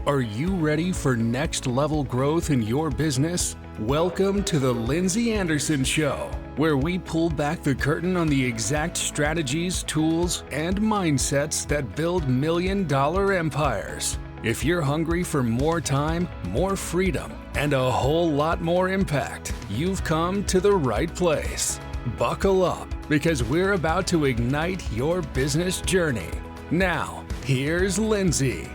Are you ready for next level growth in your business? Welcome to the Lindsay Anderson Show, where we pull back the curtain on the exact strategies, tools, and mindsets that build million-dollar empires. If you're hungry for more time, more freedom, and a whole lot more impact, you've come to the right place. Buckle up, because we're about to ignite your business journey. Now, here's Lindsay.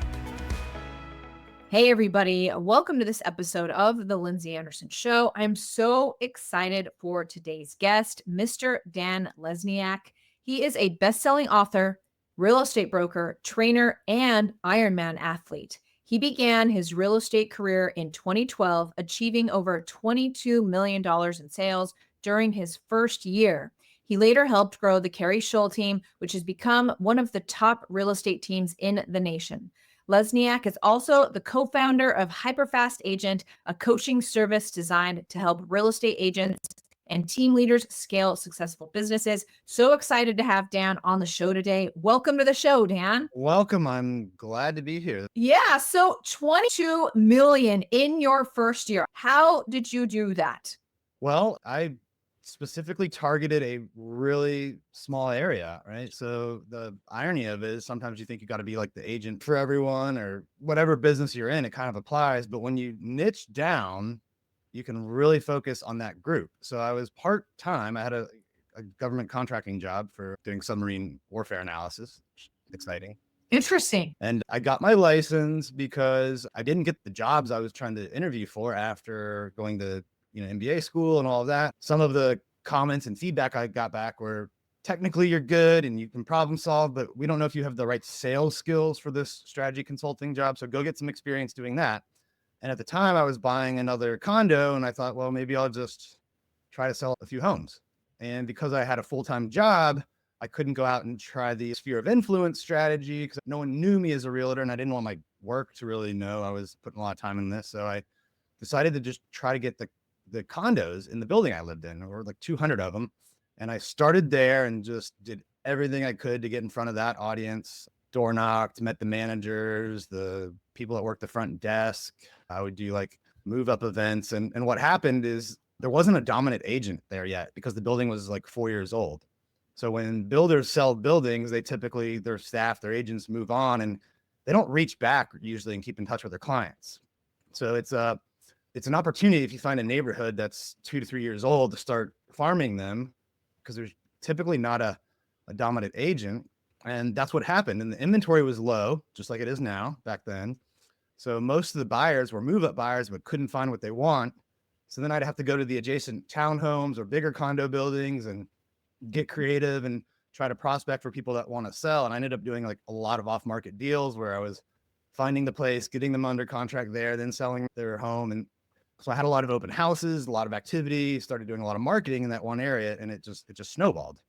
Hey everybody, welcome to this episode of the Lindsay Anderson Show. I'm so excited for today's guest, Mr. Dan Lesniak. He is a best-selling author, real estate broker, trainer, and Ironman athlete. He began his real estate career in 2012, achieving over $22 million in sales during his first year. He later helped grow the Keri Shull team, which has become one of the top real estate teams in the nation. Lesniak is also the co-founder of HyperFast Agent, a coaching service designed to help real estate agents and team leaders scale successful businesses. So excited to have Dan on the show today. Welcome to the show, Dan. Welcome. I'm glad to be here. Yeah, so 22 million in your first year. How did you do that? Well, I specifically targeted a really small area, right? So the irony of it is sometimes you think you got to be like the agent for everyone or whatever business you're in, it kind of applies. But when you niche down, you can really focus on that group. So I was part-time. I had a government contracting job for doing submarine warfare analysis. Exciting. Interesting. And I got my license because I didn't get the jobs I was trying to interview for after going to MBA school and all of that. Some of the comments and feedback I got back were technically you're good and you can problem solve, but we don't know if you have the right sales skills for this strategy consulting job. So go get some experience doing that. And at the time I was buying another condo and I thought, well, maybe I'll just try to sell a few homes. And because I had a full-time job, I couldn't go out and try the sphere of influence strategy because no one knew me as a realtor and I didn't want my work to really know I was putting a lot of time in this. So I decided to just try to get the condos in the building I lived in, or like 200 of them. And I started there and just did everything I could to get in front of that audience, door knocked, met the managers, the people that worked the front desk. I would do like move up events. And what happened is there wasn't a dominant agent there yet because the building was like 4 years old. So when builders sell buildings, they typically, their staff, their agents move on and they don't reach back usually and keep in touch with their clients. So it's an opportunity if you find a neighborhood that's 2 to 3 years old to start farming them because there's typically not a dominant agent. And that's what happened. And the inventory was low, just like it is now back then. So most of the buyers were move-up buyers, but couldn't find what they want. So then I'd have to go to the adjacent townhomes or bigger condo buildings and get creative and try to prospect for people that want to sell. And I ended up doing like a lot of off-market deals where I was finding the place, getting them under contract there, then selling their home. And so I had a lot of open houses, a lot of activity, started doing a lot of marketing in that one area, and it just snowballed.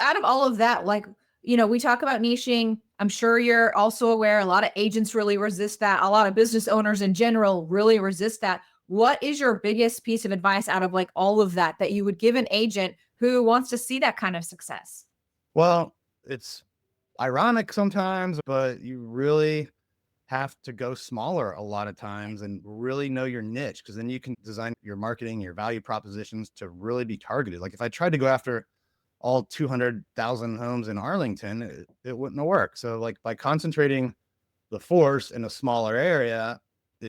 Out of all of that, we talk about niching. I'm sure you're also aware a lot of agents really resist that. A lot of business owners in general really resist that. What is your biggest piece of advice out of like all of that you would give an agent who wants to see that kind of success? Well, it's ironic sometimes, but you really have to go smaller a lot of times and really know your niche, because then you can design your marketing, your value propositions to really be targeted. Like if I tried to go after all 200,000 homes in Arlington, it wouldn't work. So like by concentrating the force in a smaller area,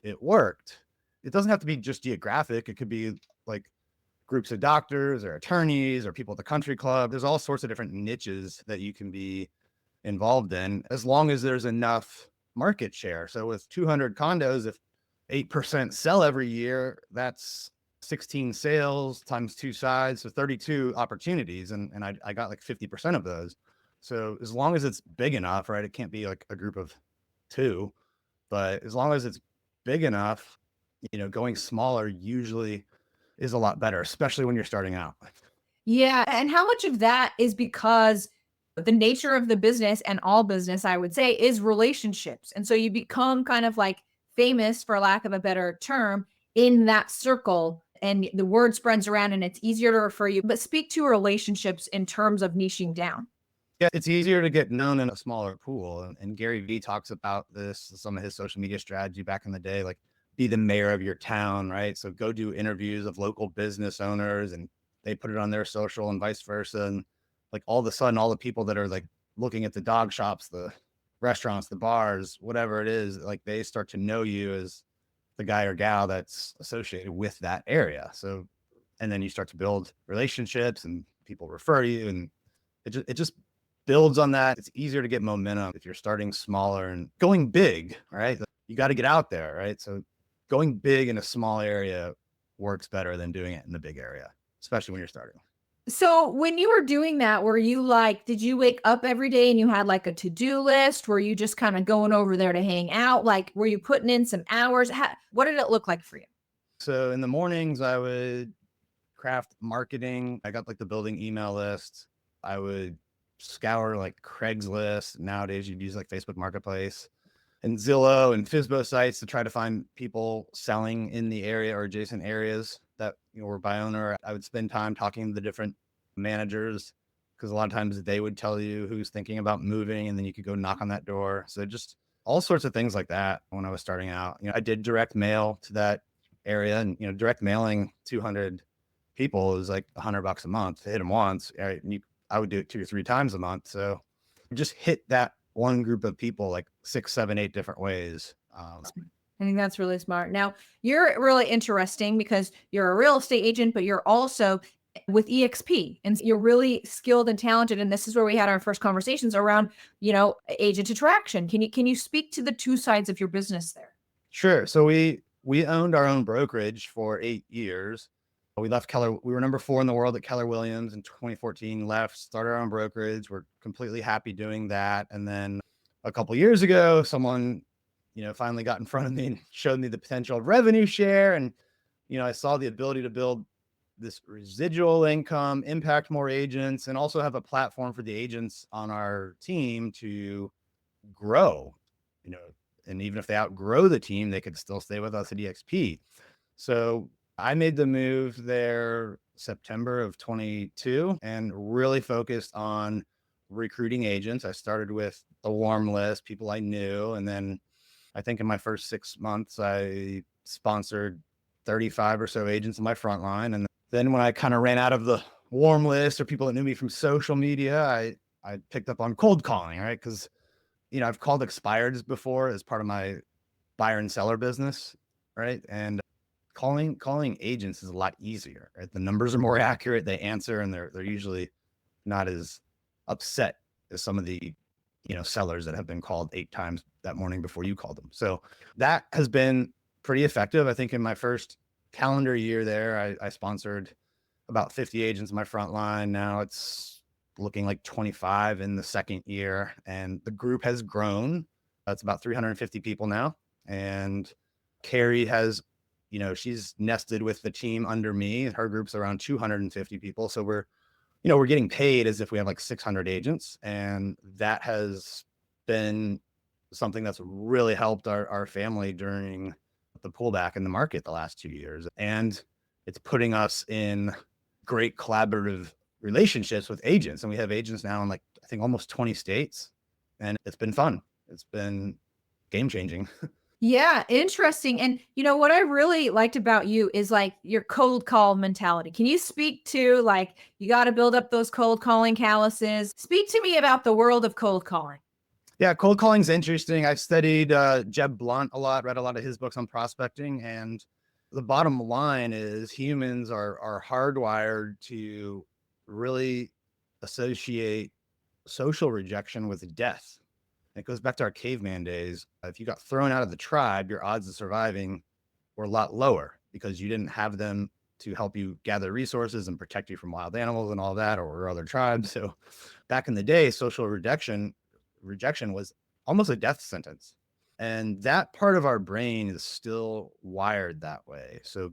it worked. It doesn't have to be just geographic. It could be like groups of doctors or attorneys or people at the country club. There's all sorts of different niches that you can be involved in as long as there's enough market share. So with 200 condos, if 8% sell every year, that's 16 sales times 2 sides, so 32 opportunities. And I got like 50% of those. So as long as it's big enough, right? It can't be like a group of 2, but as long as it's big enough, going smaller usually is a lot better, especially when you're starting out. Yeah. And how much of that is because the nature of the business, and all business, I would say, is relationships. And so you become kind of like famous, for lack of a better term, in that circle, and the word spreads around and it's easier to refer you. But speak to relationships in terms of niching down. Yeah, it's easier to get known in a smaller pool. And Gary Vee talks about this, some of his social media strategy back in the day, like be the mayor of your town, right? So go do interviews of local business owners and they put it on their social and vice versa. And like all of a sudden, all the people that are like looking at the dog shops, the restaurants, the bars, whatever it is, like they start to know you as the guy or gal that's associated with that area. So, and then you start to build relationships and people refer you, and it just builds on that. It's easier to get momentum if you're starting smaller and going big, right? You got to get out there, right? So going big in a small area works better than doing it in the big area, especially when you're starting. So when you were doing that, were you like, did you wake up every day and you had like a to-do list? Were you just kind of going over there to hang out? Like, were you putting in some hours? What did it look like for you? So in the mornings, I would craft marketing. I got like the building email list. I would scour like Craigslist. Nowadays, you'd use like Facebook Marketplace and Zillow and Fizbo sites to try to find people selling in the area or adjacent areas that were by owner. I would spend time talking to the different managers because a lot of times they would tell you who's thinking about moving, and then you could go knock on that door. So just all sorts of things like that when I was starting out. I did direct mail to that area, and direct mailing 200 people is like $100 a month to hit them once. Right? And I would do it 2 or 3 times a month. So just hit that one group of people like 6, 7, 8 different ways. I think that's really smart. Now, you're really interesting because you're a real estate agent, but you're also with EXP, and you're really skilled and talented. And this is where we had our first conversations around, agent attraction. Can you speak to the two sides of your business there? Sure. So we owned our own brokerage for 8 years. We left Keller. We were number 4 in the world at Keller Williams in 2014. Left, started our own brokerage. We're completely happy doing that. And then a couple years ago, someone finally got in front of me and showed me the potential of revenue share. And, I saw the ability to build this residual income, impact more agents, and also have a platform for the agents on our team to grow, and even if they outgrow the team, they could still stay with us at EXP. So I made the move there September of 22 and really focused on recruiting agents. I started with a warm list, people I knew. And then I think in my first 6 months, I sponsored 35 or so agents in my front line. And then when I kind of ran out of the warm list or people that knew me from social media, I picked up on cold calling, right? Because, I've called expireds before as part of my buyer and seller business, right? And calling agents is a lot easier, right? The numbers are more accurate. They answer, and they're usually not as upset as some of the sellers that have been called 8 times that morning before you called them. So that has been pretty effective. I think in my first calendar year there, I sponsored about 50 agents in my front line. Now it's looking like 25 in the second year, and the group has grown. It's about 350 people now. And Keri has, she's nested with the team under me. Her group's around 250 people. So we're getting paid as if we have like 600 agents. And that has been something that's really helped our family during the pullback in the market the last 2 years. And it's putting us in great collaborative relationships with agents. And we have agents now in like, I think almost 20 states. And it's been fun. It's been game changing. Yeah, interesting. And what I really liked about you is like your cold call mentality. Can you speak to like you got to build up those cold calling calluses? Speak to me about the world of cold calling. Yeah, cold calling is interesting. I've studied Jeb Blunt a lot, read a lot of his books on prospecting, and the bottom line is humans are hardwired to really associate social rejection with death. It goes back to our caveman days. If you got thrown out of the tribe, your odds of surviving were a lot lower because you didn't have them to help you gather resources and protect you from wild animals and all that, or other tribes. So back in the day, social rejection was almost a death sentence. And that part of our brain is still wired that way. So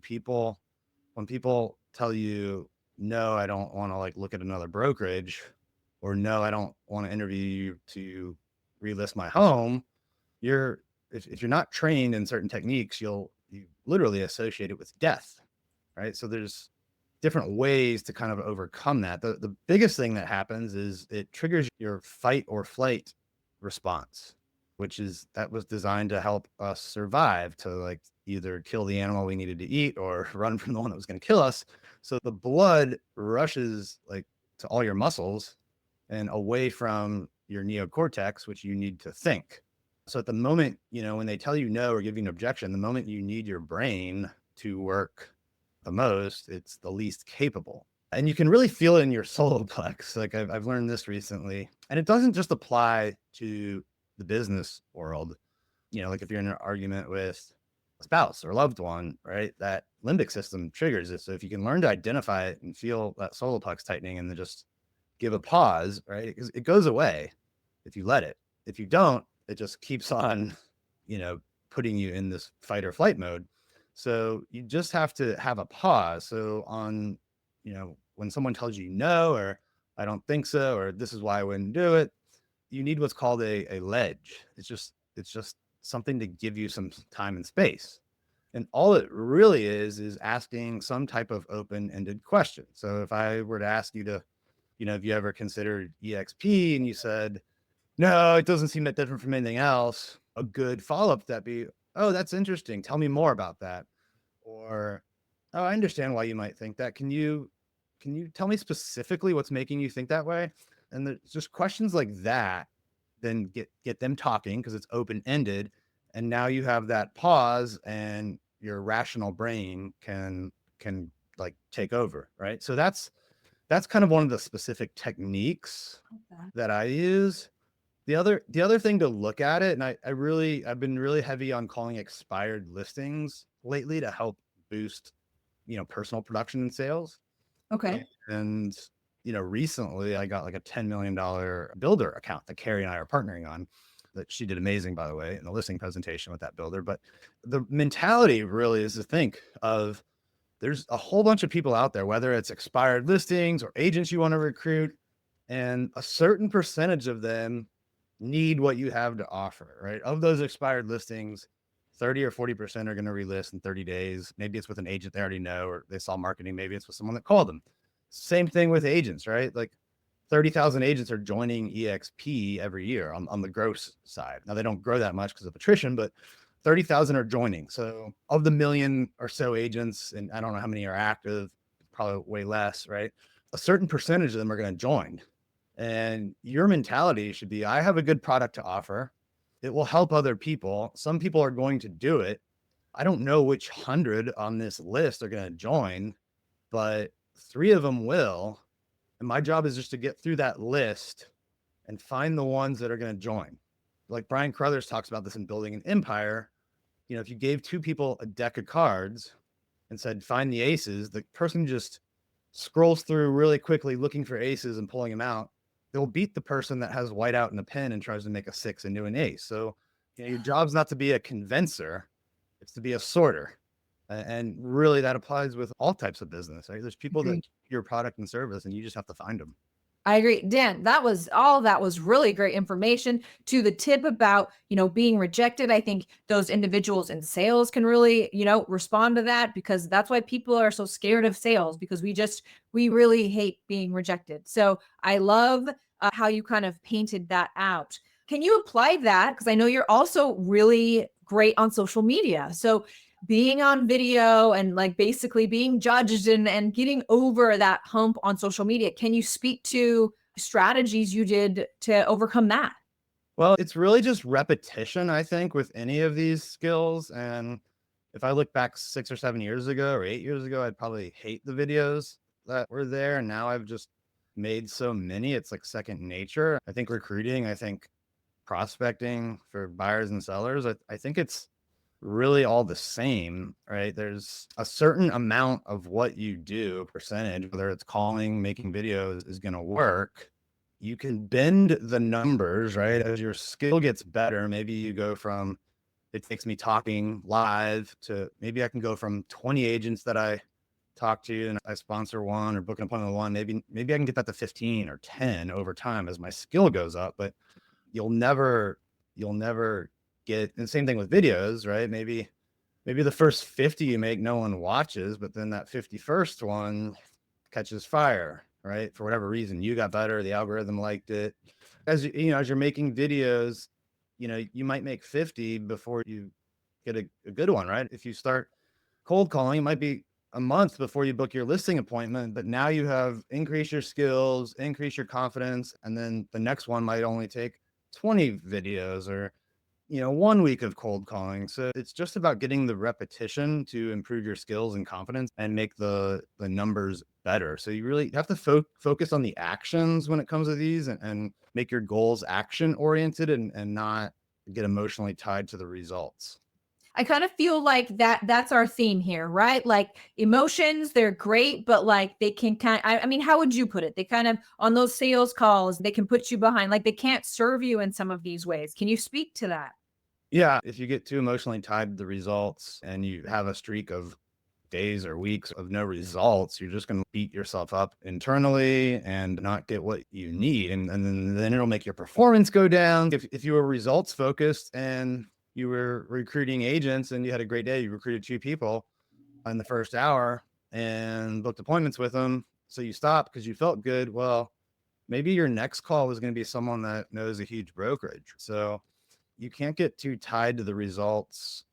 when people tell you, no, I don't want to like look at another brokerage, or no, I don't want to interview you to relist my home, if you're not trained in certain techniques, you literally associate it with death, right? So there's different ways to kind of overcome that. The biggest thing that happens is it triggers your fight or flight response, that was designed to help us survive, to like either kill the animal we needed to eat or run from the one that was going to kill us. So the blood rushes like to all your muscles and away from your neocortex, which you need to think. So at the moment, when they tell you no or give you an objection, the moment you need your brain to work the most, it's the least capable. And you can really feel it in your solar plex. Like I've learned this recently, and it doesn't just apply to the business world. Like if you're in an argument with a spouse or loved one, right? That limbic system triggers it. So if you can learn to identify it and feel that solar plex tightening and then just give a pause, right? It goes away if you let it. If you don't, it just keeps on, putting you in this fight or flight mode. So you just have to have a pause. So when someone tells you no, or I don't think so, or this is why I wouldn't do it, you need what's called a ledge. It's just something to give you some time and space. And all it really is asking some type of open-ended question. So if I were to ask you to, have you ever considered EXP, and you said, no, it doesn't seem that different from anything else, a good follow-up to that be, oh, that's interesting. Tell me more about that. Or, oh, I understand why you might think that. Can you tell me specifically what's making you think that way? And there's just questions like that, then get them talking, because it's open-ended. And now you have that pause, and your rational brain can like take over, right? So that's kind of one of the specific techniques that I use. The other thing to look at it, and I've been really heavy on calling expired listings lately to help boost, personal production and sales. Okay. And, recently I got like a $10 million builder account that Keri and I are partnering on, that she did amazing, by the way, in the listing presentation with that builder. But the mentality really is to think of, there's a whole bunch of people out there, whether it's expired listings or agents you want to recruit, and a certain percentage of them need what you have to offer, right? Of those expired listings, 30 or 40% are going to relist in 30 days. Maybe it's with an agent they already know, or they saw marketing. Maybe it's with someone that called them. Same thing with agents, right? Like 30,000 agents are joining EXP every year on the gross side. Now they don't grow that much because of attrition, but 30,000 are joining. So of the million or so agents, and I don't know how many are active, probably way less, right? A certain percentage of them are going to join. And your mentality should be, I have a good product to offer. It will help other people. Some people are going to do it. I don't know which 100 on this list are going to join, but 3 of them will. And my job is just to get through that list and find the ones that are going to join. Like Brian Carruthers talks about this in Building an Empire. If you gave 2 people a deck of cards and said, find the aces, the person just scrolls through really quickly looking for aces and pulling them out. They'll beat the person that has white out and a pen and tries to make a 6 into an ace. So your job's not to be a convincer, it's to be a sorter. And really that applies with all types of business, right? There's people that need your product and service, and you just have to find them. I agree. Dan, that was really great information. To the tip about, being rejected. I think those individuals in sales can really, respond to that, because that's why people are so scared of sales, because we really hate being rejected. So I love how you kind of painted that out. Can you apply that? Because I know you're also really great on social media. So being on video and like basically being judged and getting over that hump on social media. Can you speak to strategies you did to overcome that? Well, it's really just repetition, I think, with any of these skills. And if I look back 6 or 7 years ago or 8 years ago, I'd probably hate the videos that were there. And now I've just made so many, it's like second nature. I think recruiting, I think prospecting for buyers and sellers, I think it's really all the same, right? There's a certain amount of what you do, percentage, whether it's calling, making videos, is going to work. You can bend the numbers, right? As your skill gets better, maybe you go from, it takes me talking live, to maybe I can go from 20 agents that I talk to and I sponsor one or book an appointment with one. Maybe I can get that to 15 or 10 over time as my skill goes up, but you'll never get, and same thing with videos, right? Maybe maybe the first 50 you make, no one watches, but then that 51st one catches fire, right? For whatever reason, you got better, the algorithm liked it. As as you're making videos, you might make 50 before you get a good one, right? If you start cold calling, it might be a month before you book your listing appointment, but now you have increased your skills, increase your confidence, and then the next one might only take 20 videos or 1 week of cold calling. So it's just about getting the repetition to improve your skills and confidence and make the numbers better. So you really have to focus on the actions when it comes to these, and make your goals action oriented, and not get emotionally tied to the results. I kind of feel like that's our theme here, right? Like emotions, they're great, but like they can I mean, how would you put it? They kind of on those sales calls, they can put you behind, like they can't serve you in some of these ways. Can you speak to that? Yeah, if you get too emotionally tied to the results and you have a streak of days or weeks of no results, you're just going to beat yourself up internally and not get what you need. And then it'll make your performance go down. If you were results focused and you were recruiting agents and you had a great day, you recruited 2 people in the first hour and booked appointments with them. So you stopped because you felt good. Well, maybe your next call was going to be someone that knows a huge brokerage. So you can't get too tied to the results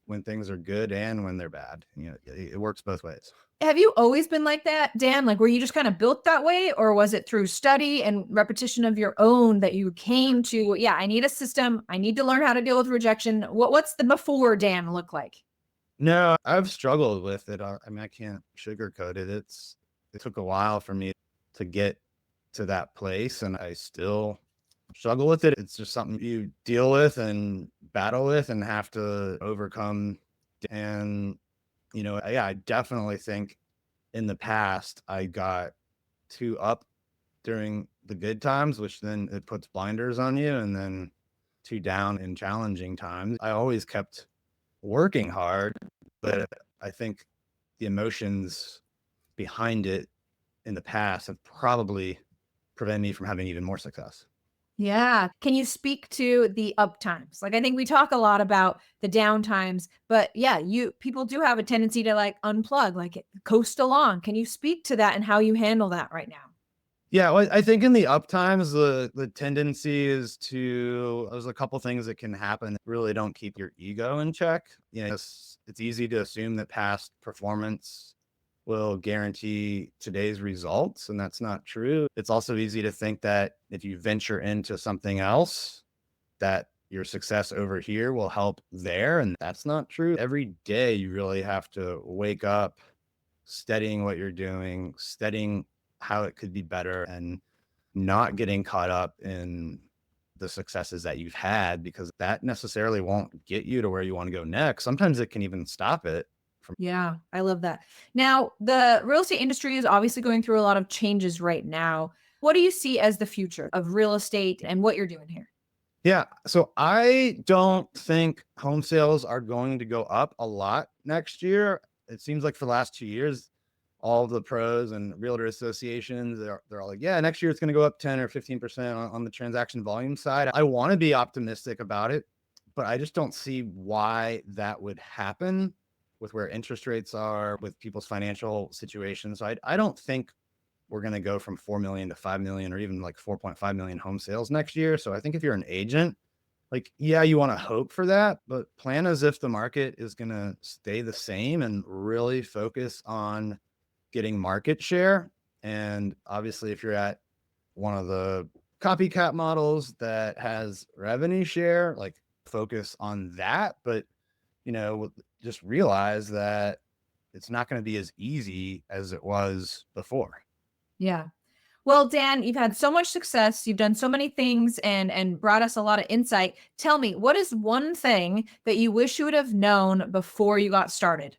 when things are good and when they're bad. It works both ways. Have you always been like that, Dan? Like, were you just kind of built that way, or was it through study and repetition of your own that you came to, yeah, I need a system. I need to learn how to deal with rejection. What's the before Dan look like? No, I've struggled with it. I mean, I can't sugarcoat it. It took a while for me to get to that place, and I still struggle with it. It's just something you deal with and battle with and have to overcome. And, yeah, I definitely think in the past I got too up during the good times, which then it puts blinders on you, and then too down in challenging times. I always kept working hard, but I think the emotions behind it in the past have probably prevented me from having even more success. Yeah. Can you speak to the up times? Like I think we talk a lot about the down times, but yeah, people do have a tendency to like unplug, like coast along. Can you speak to that and how you handle that right now? Yeah, well, I think in the up times, the tendency is there's a couple things that can happen that really don't keep your ego in check. It's easy to assume that past performance will guarantee today's results, and that's not true. It's also easy to think that if you venture into something else, that your success over here will help there, and that's not true. Every day you really have to wake up studying what you're doing, studying how it could be better, and not getting caught up in the successes that you've had, because that necessarily won't get you to where you want to go next. Sometimes it can even stop it from. Yeah, I love that. Now, the real estate industry is obviously going through a lot of changes right now. What do you see as the future of real estate and what you're doing here? Yeah. So I don't think home sales are going to go up a lot next year. It seems like for the last 2 years, all of the pros and realtor associations, they're all like, yeah, next year it's going to go up 10 or 15% on the transaction volume side. I want to be optimistic about it, but I just don't see why that would happen with where interest rates are, with people's financial situations. So I don't think we're going to go from 4 million to 5 million or even like 4.5 million home sales next year. So I think if you're an agent, like, yeah, you want to hope for that, but plan as if the market is going to stay the same and really focus on getting market share. And obviously, if you're at one of the copycat models that has revenue share, like focus on that. But, just realize that it's not going to be as easy as it was before. Yeah. Well, Dan, you've had so much success. You've done so many things and brought us a lot of insight. Tell me, what is one thing that you wish you would have known before you got started?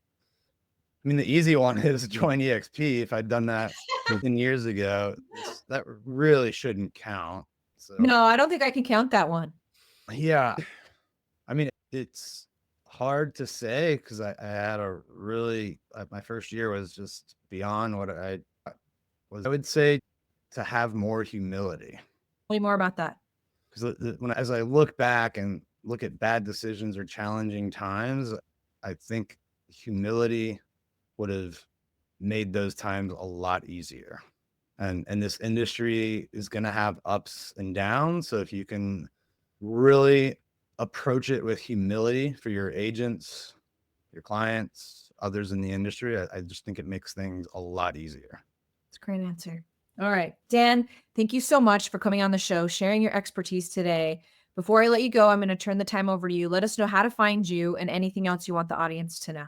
I mean, the easy one is join EXP. If I'd done that 10 years ago, that really shouldn't count. So, No, I don't think I can count that one. yeah, I mean, it's hard to say because I had my first year was just beyond what I was. I would say to have more humility, Tell me more about that. because as I look back and look at bad decisions or challenging times, I think humility would have made those times a lot easier. And this industry is going to have ups and downs. So if you can really approach it with humility for your agents, your clients, others in the industry, I just think it makes things a lot easier. That's a great answer. All right, Dan, thank you so much for coming on the show, sharing your expertise today. Before I let you go, I'm going to turn the time over to you. Let us know how to find you and anything else you want the audience to know.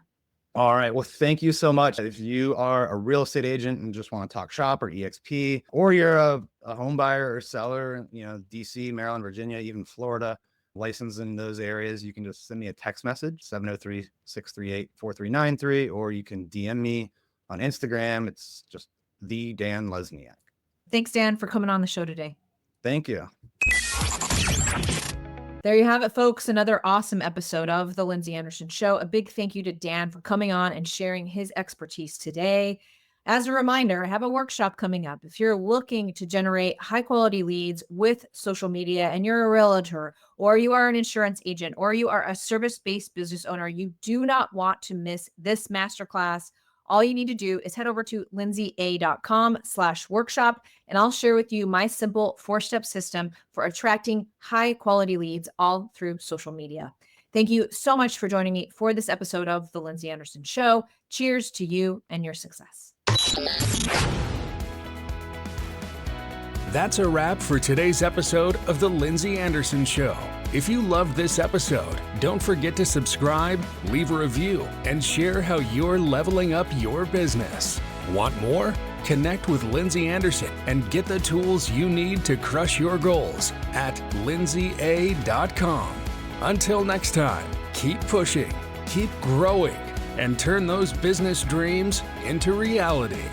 All right. Well, thank you so much. If you are a real estate agent and just want to talk shop or EXP, or you're a home buyer or seller, DC, Maryland, Virginia, even Florida, licensed in those areas, you can just send me a text message, 703-638-4393, or you can DM me on Instagram. It's just the Dan Lesniak. Thanks, Dan, for coming on the show today. Thank you. There you have it, folks. Another awesome episode of The Lindsay Anderson Show. A big thank you to Dan for coming on and sharing his expertise today. As a reminder, I have a workshop coming up. If you're looking to generate high-quality leads with social media and you're a realtor, or you are an insurance agent, or you are a service-based business owner, you do not want to miss this masterclass. All you need to do is head over to lindsayaA.com/workshop, and I'll share with you my simple 4-step system for attracting high quality leads all through social media. Thank you so much for joining me for this episode of The Lindsay Anderson Show. Cheers to you and your success. That's a wrap for today's episode of The Lindsay Anderson Show. If you loved this episode, don't forget to subscribe, leave a review, and share how you're leveling up your business. Want more? Connect with Lindsay Anderson and get the tools you need to crush your goals at lindsayaA.com. Until next time, keep pushing, keep growing, and turn those business dreams into reality.